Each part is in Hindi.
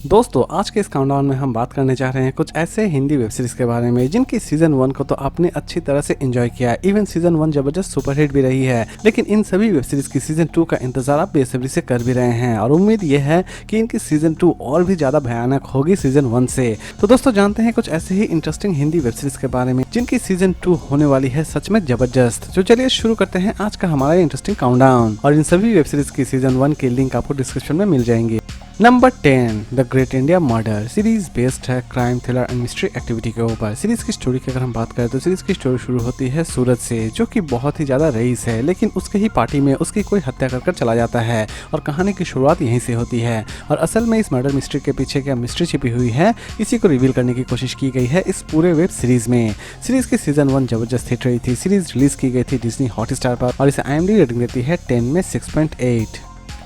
दोस्तों आज के इस काउंटडाउन में हम बात करने जा रहे हैं कुछ ऐसे हिंदी वेब सीरीज के बारे में जिनकी सीजन 1 को तो आपने अच्छी तरह से एंजॉय किया। इवन सीजन 1 जबरदस्त सुपरहिट भी रही है, लेकिन इन सभी वेब सीरीज की सीजन 2 का इंतजार आप बेसब्री से कर भी रहे हैं और उम्मीद ये है कि इनकी सीजन 2 और भी ज्यादा भयानक होगी सीजन 1 से। तो दोस्तों जानते हैं कुछ ऐसे ही इंटरेस्टिंग हिंदी वेब सीरीज के बारे में जिनकी सीजन 2 होने वाली है सच में जबरदस्त। तो चलिए शुरू करते हैं आज का हमारा इंटरेस्टिंग काउंटडाउन और इन सभी वेब सीरीज की सीजन 1 की लिंक आपको डिस्क्रिप्शन में मिल जाएंगी। Number 10 the great India murder series based है crime thriller and mystery activity के ऊपर। सीरीज की स्टोरी की अगर हम बात करें तो सीरीज की स्टोरी शुरू होती है सूरज से, जो कि बहुत ही ज्यादा रईस है, लेकिन उसके ही पार्टी में उसकी कोई हत्या कर चला जाता है और कहानी की शुरुआत यहीं से होती है। और असल में इस मर्डर मिस्ट्री के पीछे क्या मिस्ट्री छिपी हुई है, इसी को रिवील करने की कोशिश की गई है इस पूरे वेब सीरीज में। सीरीज की सीजन 1 जबरदस्त हिट रही थी। सीरीज रिलीज की गई थी डिज्नी हॉटस्टार पर और इसे IMDb रेटिंग देती है 10 में 6.8।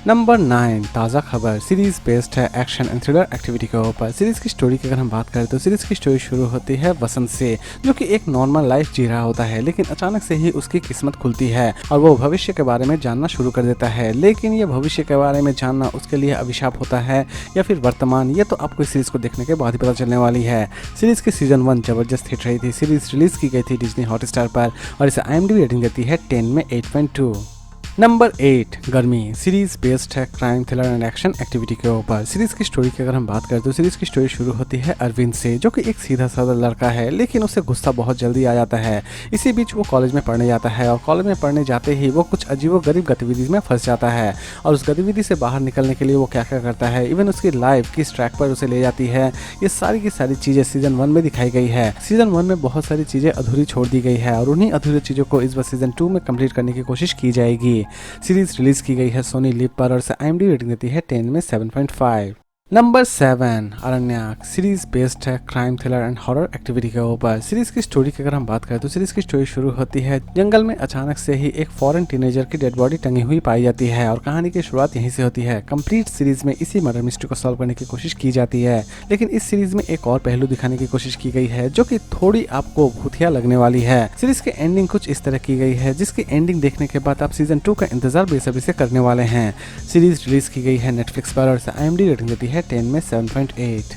नंबर 9 ताज़ा खबर सीरीज बेस्ड है एक्शन एंड थ्रिलर एक्टिविटी के ऊपर। सीरीज की स्टोरी की अगर हम बात करें तो सीरीज की स्टोरी शुरू होती है वसंत से, जो कि एक नॉर्मल लाइफ जी रहा होता है, लेकिन अचानक से ही उसकी किस्मत खुलती है और वो भविष्य के बारे में जानना शुरू कर देता है। लेकिन ये भविष्य के बारे में जानना उसके लिए अभिशाप होता है या फिर वर्तमान, ये तो आपको इस सीरीज को देखने के बाद ही पता चलने वाली है। सीरीज की सीजन 1 जबरदस्त हिट रही थी। सीरीज रिलीज की गई थी डिज्नी हॉटस्टार पर और इसे IMDb रेटिंग देती है 10 में 8.2। नंबर 8 गर्मी सीरीज बेस्ड है crime thriller and action activity के ऊपर। सीरीज की स्टोरी की अगर हम बात करें तो सीरीज की स्टोरी शुरू होती है अरविंद से, जो कि एक सीधा साधा लड़का है, लेकिन उसे गुस्सा बहुत जल्दी आ जाता है। इसी बीच वो कॉलेज में पढ़ने जाता है और कॉलेज में पढ़ने जाते ही वो कुछ अजीबोगरीब गतिविधि में फंस जाता है और उस गतिविधि से बाहर निकलने के लिए वो क्या क्या करता है, इवन उसकी लाइफ किस ट्रैक पर उसे ले जाती है, ये सारी की सारी चीजें सीजन 1 में दिखाई गई है। सीजन 1 में बहुत सारी चीजें अधूरी छोड़ दी गई है और उन्हीं अधूरी चीजों को इस बार सीजन 2 में कंप्लीट करने की कोशिश की जाएगी। सीरीज रिलीज की गई है सोनी लिव पर और IMDb रेटिंग देती है 10 में 7.5। नंबर 7 अरण्यक सीरीज बेस्ड है crime thriller and horror activity के ऊपर। सीरीज की स्टोरी की अगर हम बात करें तो सीरीज की स्टोरी शुरू होती है जंगल में अचानक से ही एक फॉरेन टीनेजर की डेड बॉडी टंगी हुई पाई जाती है और कहानी की शुरुआत यहीं से होती है। कंप्लीट सीरीज में इसी मर्डर मिस्ट्री को सॉल्व करने की कोशिश की जाती है, लेकिन इस सीरीज में एक और पहलू दिखाने की कोशिश की गई है जो कि थोड़ी आपको भूतिया लगने वाली है। सीरीज की एंडिंग कुछ इस तरह की गई है जिसकी एंडिंग देखने के बाद आप सीजन 2 का इंतजार बेसब्री से करने वाले हैं। सीरीज रिलीज की गई है नेटफ्लिक्स पर और IMDb रेटिंग देती है 10 में 7.8।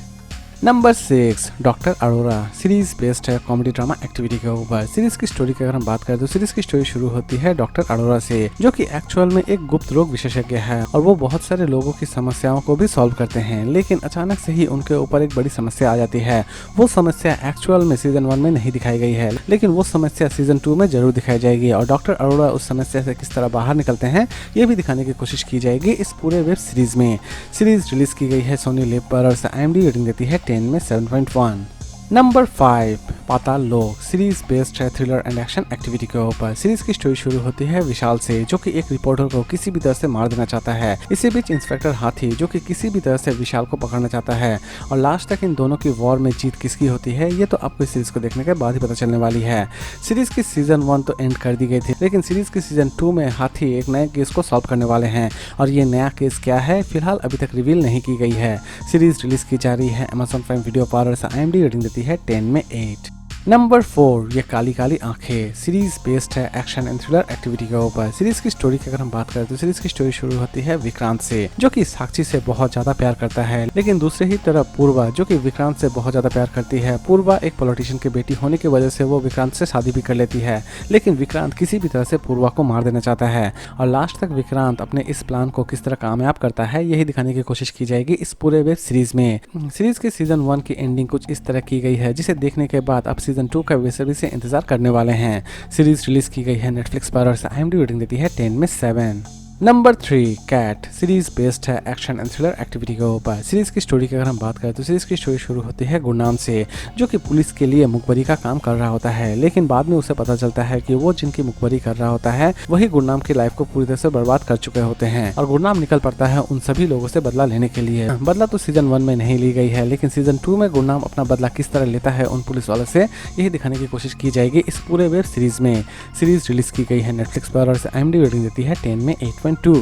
Number 6 doctor Arora series based है कॉमेडी ड्रामा एक्टिविटी के ऊपर। सीरीज की स्टोरी की अगर हम बात करें तो सीरीज की स्टोरी शुरू होती है डॉक्टर अरोरा से, जो कि एक्चुअल में एक गुप्त रोग विशेषज्ञ है और वो बहुत सारे लोगों की समस्याओं को भी सॉल्व करते हैं, लेकिन अचानक से ही उनके ऊपर एक बड़ी समस्या आ जाती है। वो समस्या एक्चुअल में सीजन 1 में नहीं दिखाई गई है, लेकिन वो समस्या सीजन 2 में जरूर दिखाई जाएगी और डॉक्टर अरोरा उस समस्या से किस तरह बाहर निकलते हैं ये भी दिखाने की कोशिश की जाएगी इस पूरे वेब सीरीज में। सीरीज रिलीज की गई है सोनी लिव पर और IMDb रेटिंग देती है 10 में 7.1। नंबर 5 पाताल लोक सीरीज बेस्ड है थ्रिलर एंड एक्शन एक्टिविटी के ऊपर। सीरीज की स्टोरी शुरू होती है विशाल से, जो कि एक रिपोर्टर को किसी भी तरह से मार देना चाहता है। इसी बीच इंस्पेक्टर हाथी, जो कि किसी भी तरह से विशाल को पकड़ना चाहता है और लास्ट तक इन दोनों की वॉर में जीत किसकी होती है ये तो आपको इस सीरीज को देखने के बाद ही पता चलने वाली है। सीरीज की सीजन 1 तो एंड कर दी गई थी, लेकिन सीरीज की सीजन 2 में हाथी एक नए केस को सॉल्व करने वाले हैं और ये नया केस क्या है फिलहाल अभी तक रिवील नहीं की गई है। सीरीज रिलीज की जा रही है Amazon प्राइम वीडियो पर और IMDb रेटिंग देती है 10 में 8। नंबर 4 ये काली काली आंखें सीरीज बेस्ड है एक्शन एंड थ्रिलर एक्टिविटी के ऊपर। सीरीज की स्टोरी की अगर हम बात करें तो सीरीज की स्टोरी शुरू होती है विक्रांत से, जो कि साक्षी से बहुत ज्यादा प्यार करता है, लेकिन दूसरे ही तरफ पूर्वा, जो कि विक्रांत से बहुत ज्यादा प्यार करती है। पूर्वा एक पॉलिटिशियन की बेटी होने की वजह से वो विक्रांत से शादी भी कर लेती है, लेकिन विक्रांत किसी भी तरह से पूर्वा को मार देना चाहता है और लास्ट तक विक्रांत अपने इस प्लान को किस तरह कामयाब करता है यही दिखाने की कोशिश की जाएगी इस पूरे वेब सीरीज में। सीरीज की सीजन 1 की एंडिंग कुछ इस तरह की गई है जिसे देखने के बाद आप सीजन 2 का बेसब्री से इंतजार करने वाले हैं। सीरीज रिलीज की गई है नेटफ्लिक्स पर और IMDb रेटिंग देती है 10 में 7। नंबर 3 कैट सीरीज बेस्ड है एक्शन एंड थ्रिलर एक्टिविटी के ऊपर। सीरीज की स्टोरी की अगर हम बात करें तो सीरीज की स्टोरी शुरू होती है गुरनाम से, जो कि पुलिस के लिए मुखबरी का काम कर रहा होता है, लेकिन बाद में उसे पता चलता है कि वो जिनकी मुखबरी कर रहा होता है वही गुरनाम की लाइफ को पूरी तरह से बर्बाद कर चुके होते हैं और गुरनाम निकल पड़ता है उन सभी लोगों से बदला लेने के लिए। बदला तो सीजन 1 में नहीं ली गई है, लेकिन सीजन 2 में गुरनाम अपना बदला किस तरह लेता है उन पुलिस वालों से यही दिखाने की कोशिश की जाएगी इस पूरे वेब सीरीज में। सीरीज रिलीज की गई है नेटफ्लिक्स पर और IMDb रेटिंग देती है 10 में 8.2।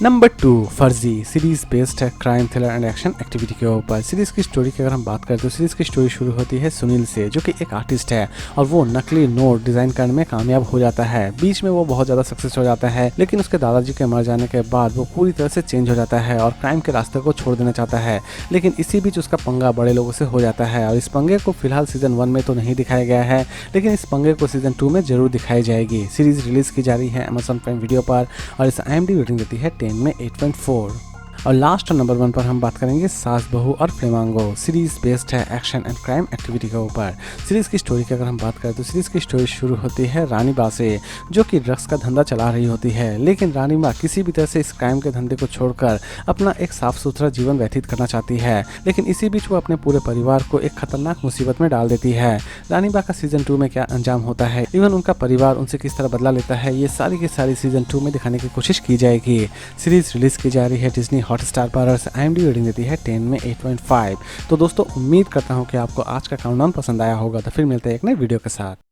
नंबर 2 फर्जी सीरीज बेस्ड है crime thriller and action activity के ऊपर। सीरीज की स्टोरी की अगर हम बात करें तो सीरीज की स्टोरी शुरू होती है सुनील से, जो कि एक आर्टिस्ट है और वो नकली नोट डिजाइन करने में कामयाब हो जाता है। बीच में वो बहुत ज़्यादा सक्सेस हो जाता है, लेकिन उसके दादाजी के मर जाने के बाद वो पूरी तरह से चेंज हो जाता है और क्राइम के रास्ते को छोड़ देना चाहता है। लेकिन इसी बीच उसका पंगा बड़े लोगों से हो जाता है और इस पंगे को फिलहाल सीजन 1 में तो नहीं दिखाया गया है, लेकिन इस पंगे को सीजन 2 में जरूर दिखाई जाएगी। सीरीज रिलीज की जा रही है अमेजॉन प्राइम वीडियो पर और इस IMDb रेटिंग देती है 10 में 8.4। और लास्ट और नंबर 1 पर हम बात करेंगे सास बहू और प्रेमांगो। सीरीज बेस्ड है एक्शन एंड क्राइम एक्टिविटी के ऊपर। सीरीज की स्टोरी की अगर हम बात करें तो सीरीज की स्टोरी शुरू होती है रानी बा से, जो कि ड्रग्स का धंधा चला रही होती है। लेकिन रानी बा किसी भी तरह से इस क्राइम के धंधे को छोड़कर अपना एक साफ सुथरा जीवन व्यतीत करना चाहती है, लेकिन इसी बीच वो अपने पूरे परिवार को एक खतरनाक मुसीबत में डाल देती है। रानी बा का सीजन 2 में क्या अंजाम होता है, इवन उनका परिवार उनसे किस तरह बदला लेता है, ये सारी की सारी सीजन 2 में दिखाने की कोशिश की जाएगी। सीरीज रिलीज की जा रही है डिज्नी हॉटस्टार पर और IMDb रेटिंग देती है 10 में 8.5। तो दोस्तों उम्मीद करता हूँ कि आपको आज का काउंटडाउन पसंद आया होगा। तो फिर मिलते हैं एक नए वीडियो के साथ।